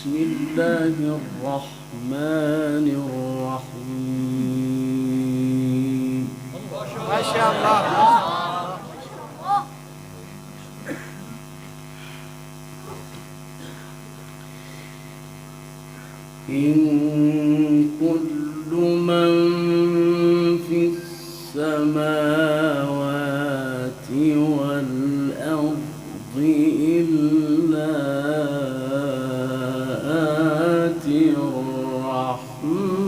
بسم الله الرحمن الرحيم. ما شاء الله. إن كل من في السماوات والأرض إلا آتي الرحمن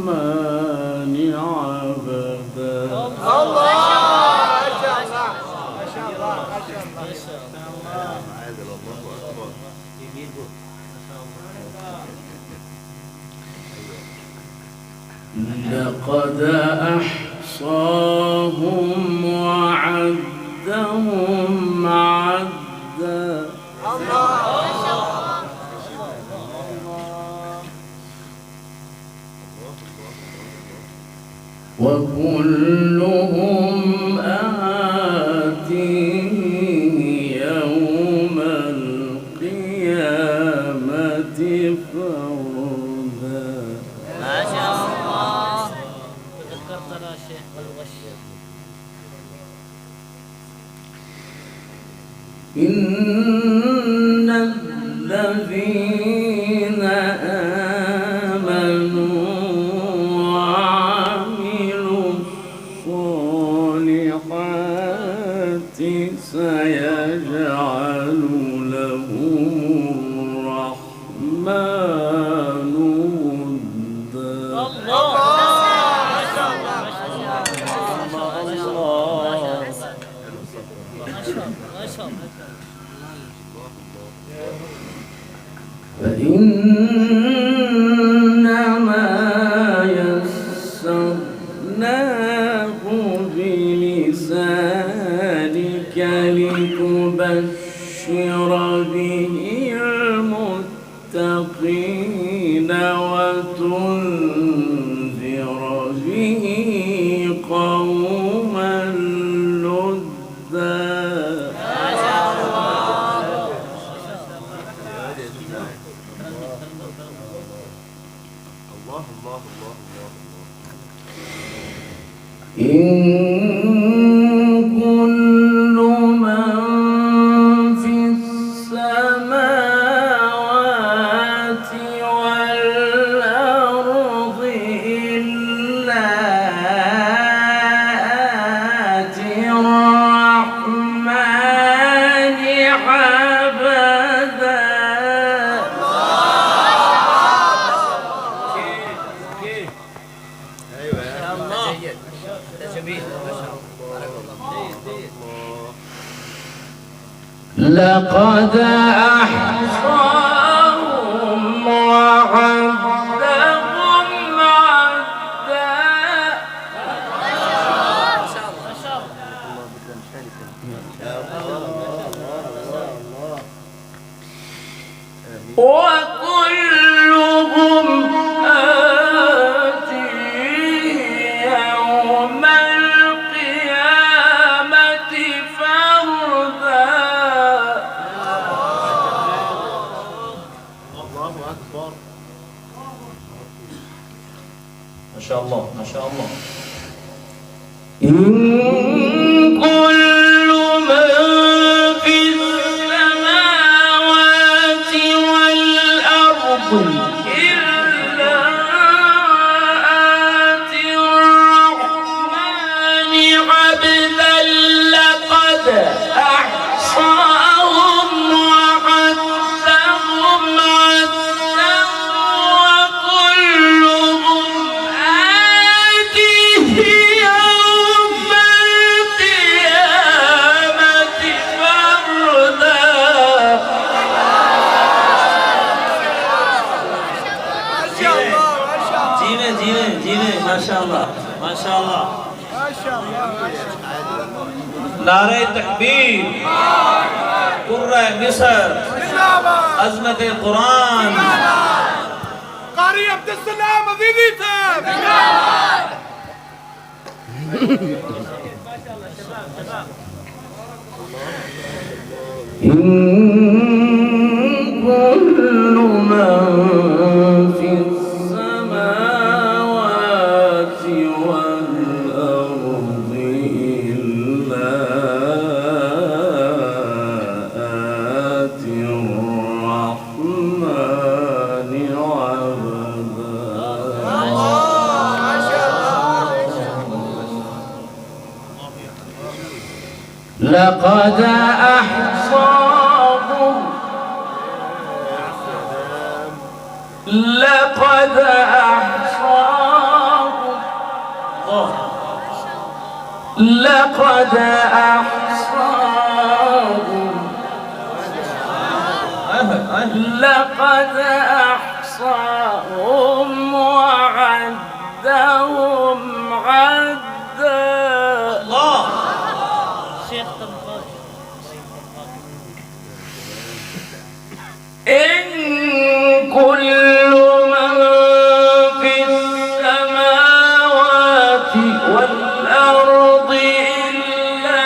عبدا. الله ما شاء الله ما شاء الله ما شاء الله. لقد أحصاهم وعدهم عدا. وكلهم آتيه يوم القيامة فردا. ما شاء الله. ذكرتنا شيخ بالغش. إن الذين آمنوا وعملوا الصالحات سيجعل لهم الرحمن ودا. الله ما شاء الله ما شاء الله ما شاء الله. فإنما يسرناه بلسانك لتبشر به المتقين وتنذر به قوما لدا. إن كل من في السماوات والأرض إلا آتي الرحمن عبدا. لقد أحصاهم وعدهم عدا. وكلهم آتيه يوم القيامة فردا. ما شاء الله ما شاء الله. إن كل من في السماوات والأرض إلا آتي الرحمن عبدا. لقد أحصاهم وعدهم عدا. وكلهم آتيه يوم القيامة فردا. जीने माशाअल्लाह माशाअल्लाह ما شاء الله. नारे तकबीर कुर्रा मिस्र अजमत कुरान قاري عبد السلام أذيذيتم. إن من في السماوات والأرض إلا آتي الرحمن عبدا. لقد أحصاهم لقد أحصاهم لقد أحصاهم لقد أحصاهم وعدهم عدا. الله. إن كل من في السماوات والأرض إلا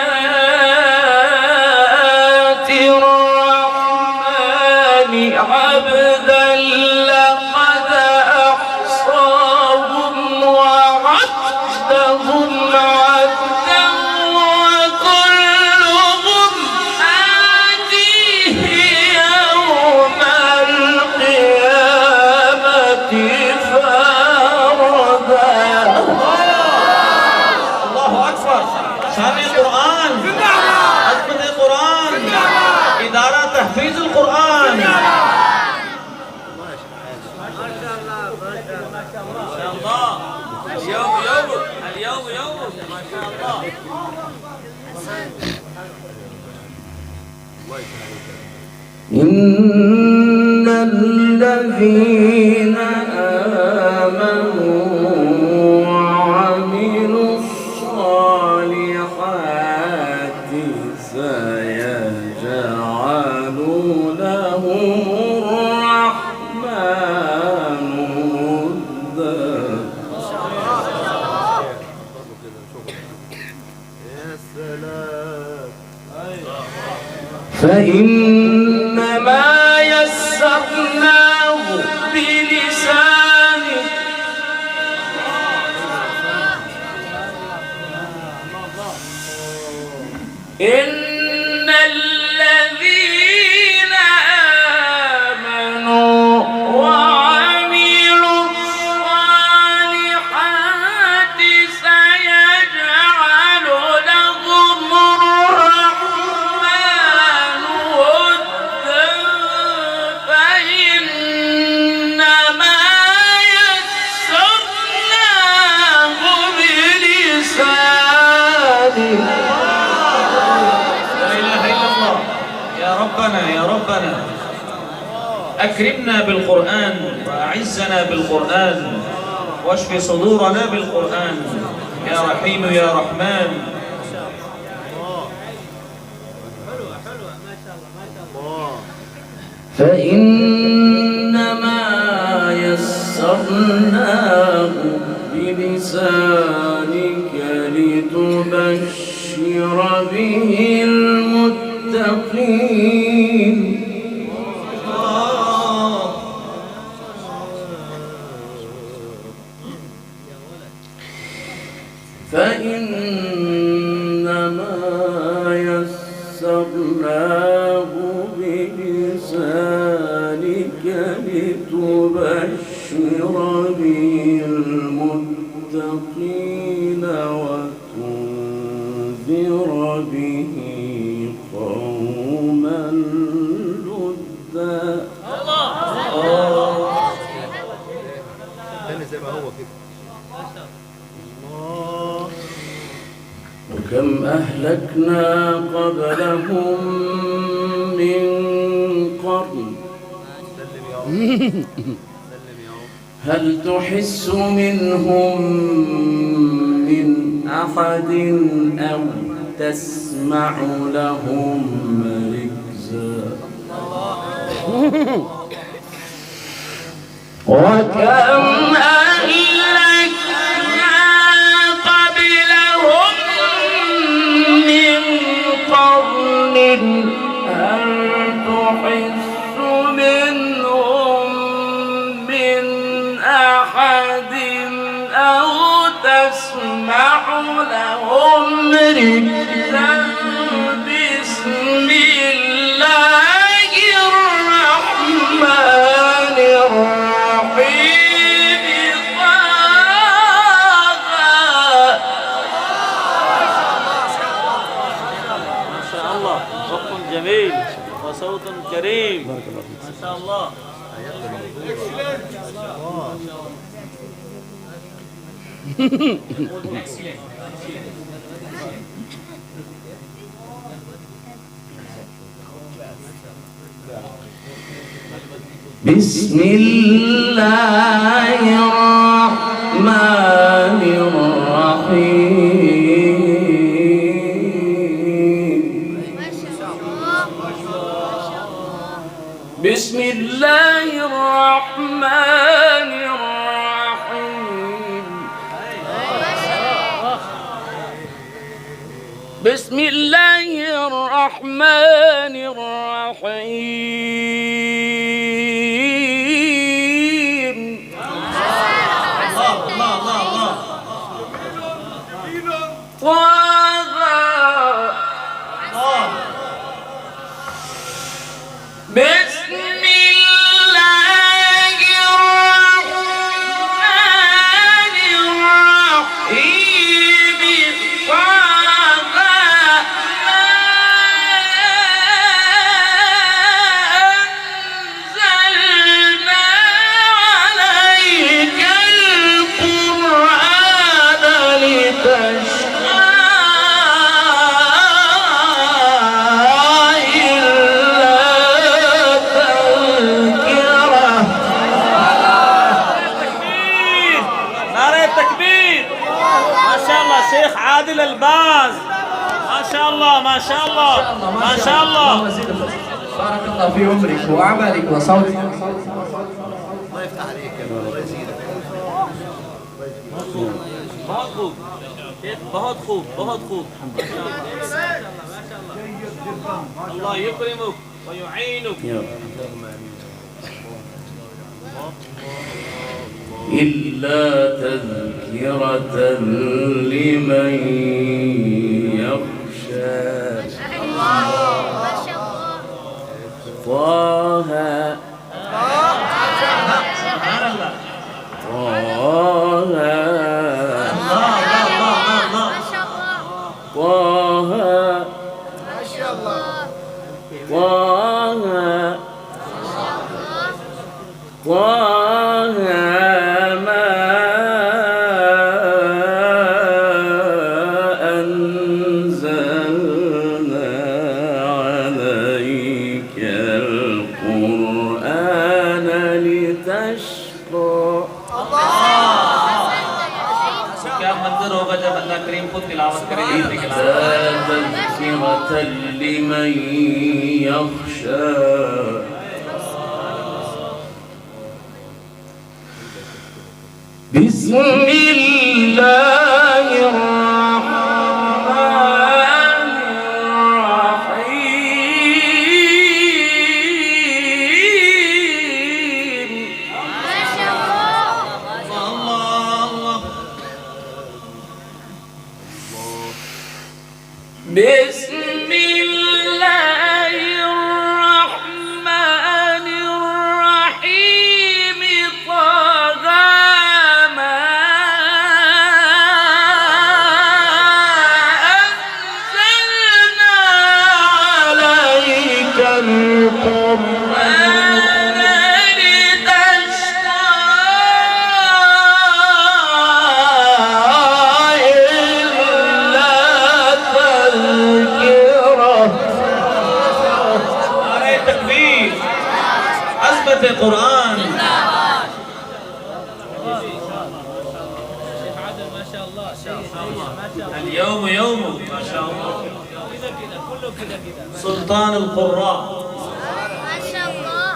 آتي الرحمن عبدا. لقد أحصاهم وعدهم عدا وكلهم آتيه يوم القيامة فردا. الله أكبر. شامل القرآن، عظمة القرآن، إدارة تحفيظ القرآن. ما شاء الله. اليوم يوم ما شاء الله. إن الذين آمنوا وعملوا الصالحات سيجعل لهم الرحمن ودا. فإنما يسرناه بلسانك إن الذين آمنوا وعملوا الصالحات سيجعل لهم الرحمن ودا. فإنما يسرناه بلسانك. يا ربنا أكرمنا بالقرآن وأعزنا بالقرآن واشف صدورنا بالقرآن يا رحيم يا رحمن. فإنما يسرناه بلسانك لتبشر به المتقين. فإنما يسرناه بلسانك لتبشر به المتقين وتنذر به قوما لدا. زي ما هو كده. وكم أهلكنا قبلهم من قرن هل تحس منهم من أحد أو تسمع لهم ركزا. وكم أهلكنا قبلهم من قرن هل تحس منهم أحد أو تسمع لهم ركزا بسم الله الرحمن الرحيم ما شاء الله وقف جميل وصوت كريم ما شاء الله. بسم الله الرحمن الرحيم. بسم الله الرحمن الرحيم. بسم الله الرحمن الرحيم. بسم الله الرحمن الرحيم. أنزلنا عليك القرآن لتشقى شيخ عادل الباز. ما شاء الله ما شاء الله ما شاء الله. بارك الله في عمرك وعملك وصوتك. الله يفتح عليك الله يزيدك. बहुत खूब شيخ बहुत खूब बहुत खूब. الله يكرمك ويعينك. إلا تذكرة لمن يخشى. طه تذكرة لمن يخشى. بسم الله الرحمن الرحيم. بسم الله الرحمن الرحيم. طه ما أنزلنا عليك القرآن لتشقى إلا تذكرة. نعرہ تکبیر عظمت قرآن. اليوم يومك ما شاء الله. سلطان القراء ما شاء الله.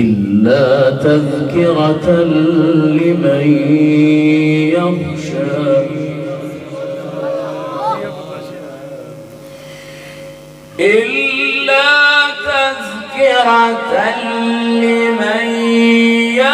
إلا تذكرة لمن يخشى. إلا تذكرة لمن يخشى.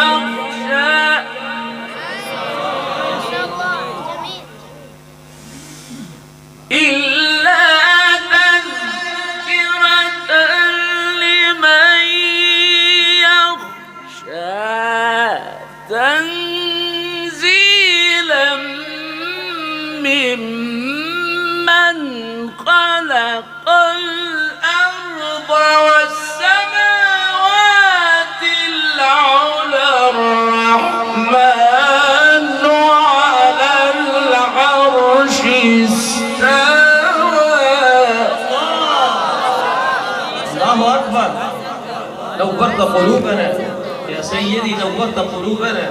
نورت قلوبنا يا سيدي، نورت قلوبنا.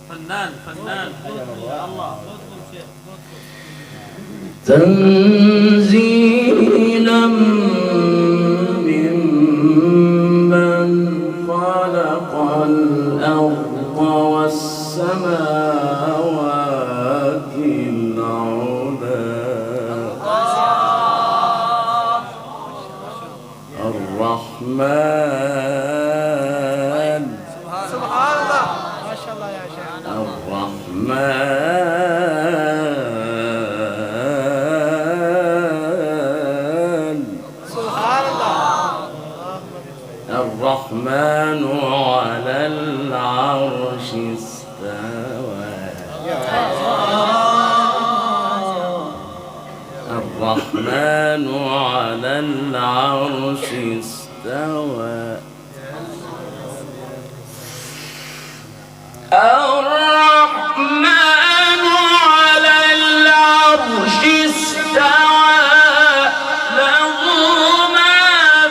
فنان فنان الله. تنزيلا ممن خلق الأرض والسماوات العلى الرحمن. سبحان الله ما شاء الله يا شيخ. الرحمن على العرش استوى. الرحمن على العرش استوى. الرحمن على العرش استوى. له ما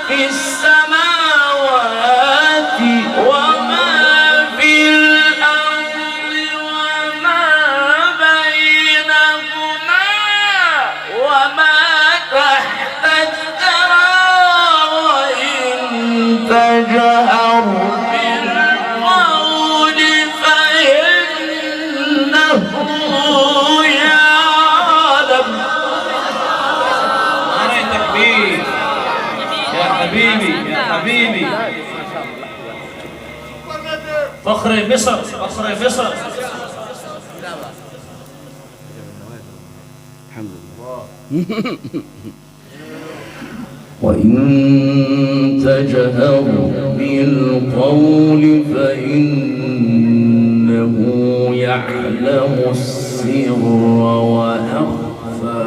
في السماوات وما في الأرض وما بينهما وما تحت الثرى. وإن تجهر بالقول فإنه يعلم. نعرة تكبير يا حبيبي يا حبيبي. فخر مصر فخر مصر. وإن تجهر بالقول فإنه يعلم السر وأخفى.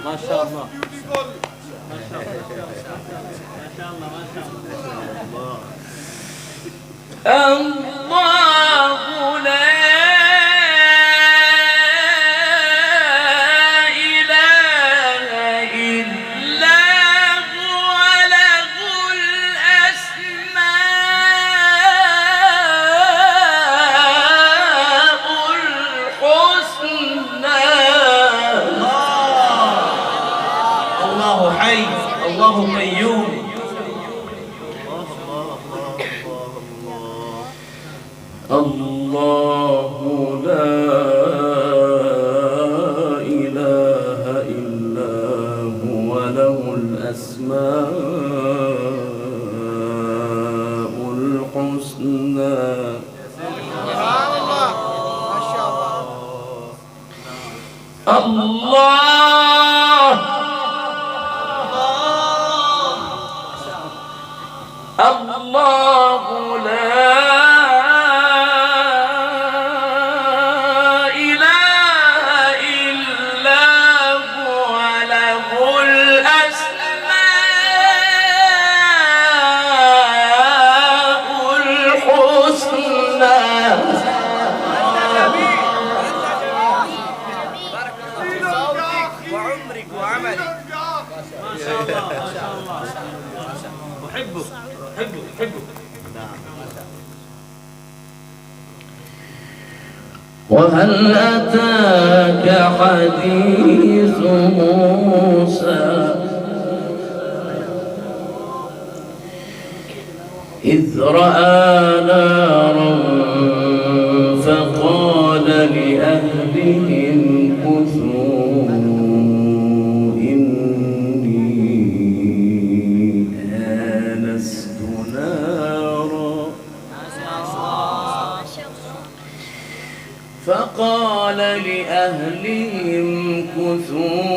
ما شاء الله ما شاء الله ما شاء الله ما شاء الله لا إله إلا هو له الأسماء الحسنى. الله حي الله قيوم. الله لا إله إلا هو له الأسماء الحسنى. سبحان الله ما شاء الله. الله لا إله إلا هو له الأسماء الحسنى. وعمرك وعملك. ما شاء الله ما شاء الله. أحبك أحبك أحبك. وهل أتاك حديث موسى إذ رأى نارا فقال لأهلهم كثوا إني آنست نارا. فقال لأهلهم كثوا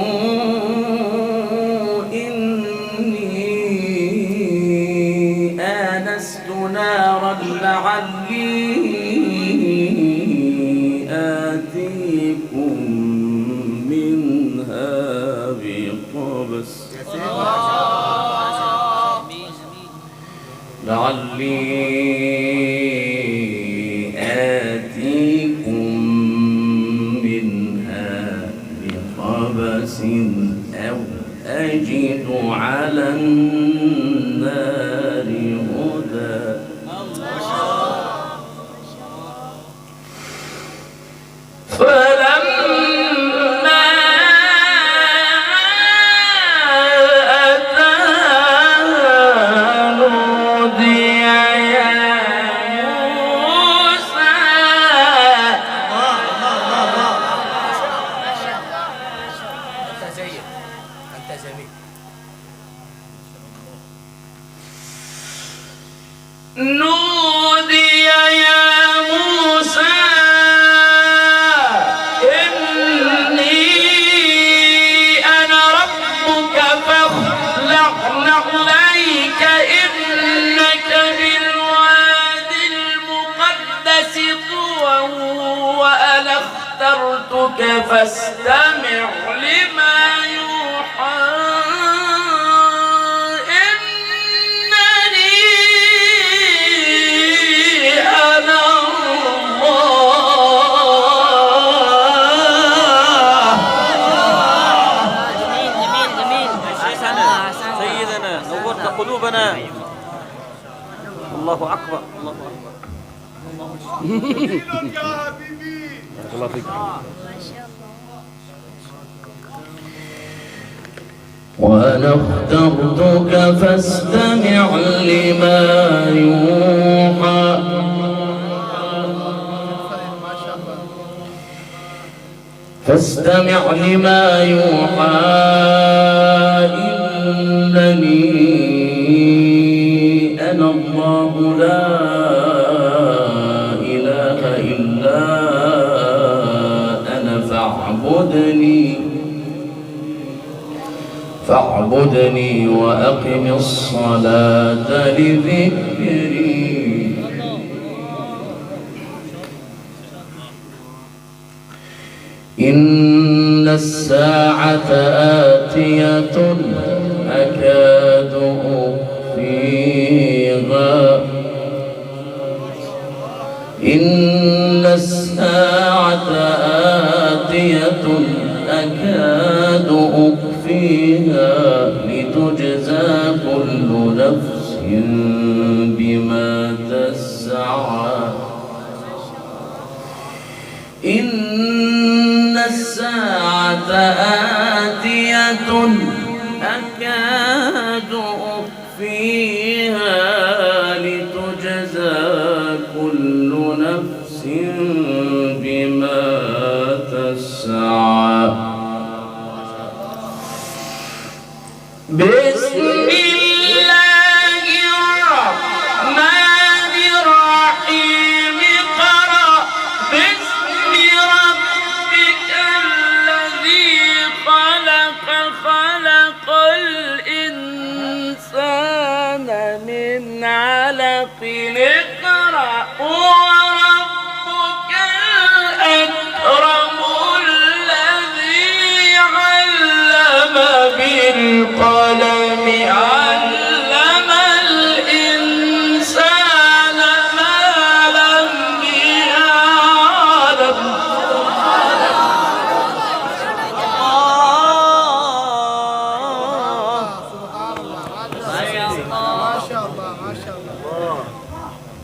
نارا لعلي آتيكم منها بقبس أو أجد على النار هدى. فلما أتاها نودي يا موسى. أنت جميل. نودي يا موسى إني أنا ربك فاخلع نعليك إنك بالواد المقدس طوى وأنا اخترتك فاستمع لما يوحى. قلوبنا. الله أكبر الله أكبر. يا حبيبي. الله فيك. وأنا اخترتك فاستمع لما يوحى. فاستمع لما يوحى إنني أنا الله لا إله إلا أنا فاعبدني وأقم الصلاة لذكري. إن الساعة آتية أكاد أخفيها. إن الساعة آتية أكاد أخفيها لتجزى كل نفس بما تسعى. إن الساعة آتية أكاد أخفيها لتجزى كل نفس بما تسعى. بسم الله الرحمن الرحيم. قرأ باسم ربك الذي خلق خلق الإنسان من علق. اقرأ وربك الأكرم الذي علم بالقلم علم الإنسان ما لم يعلم.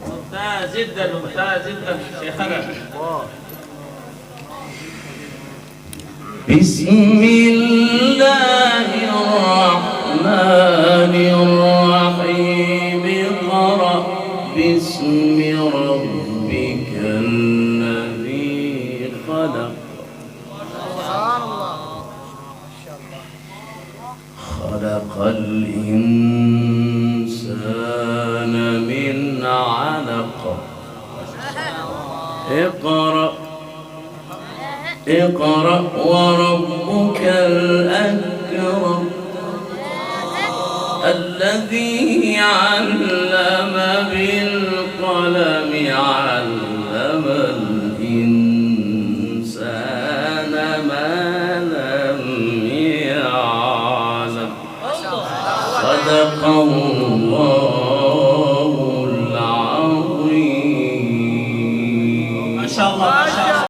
ممتاز جدا ممتاز جدا شيخنا. بسم الله الرحمن الرحيم. اقرأ باسم ربك الذي خلق. خلق الإنسان من علق. اقرأ وربك الأكرم الذي علم بالقلم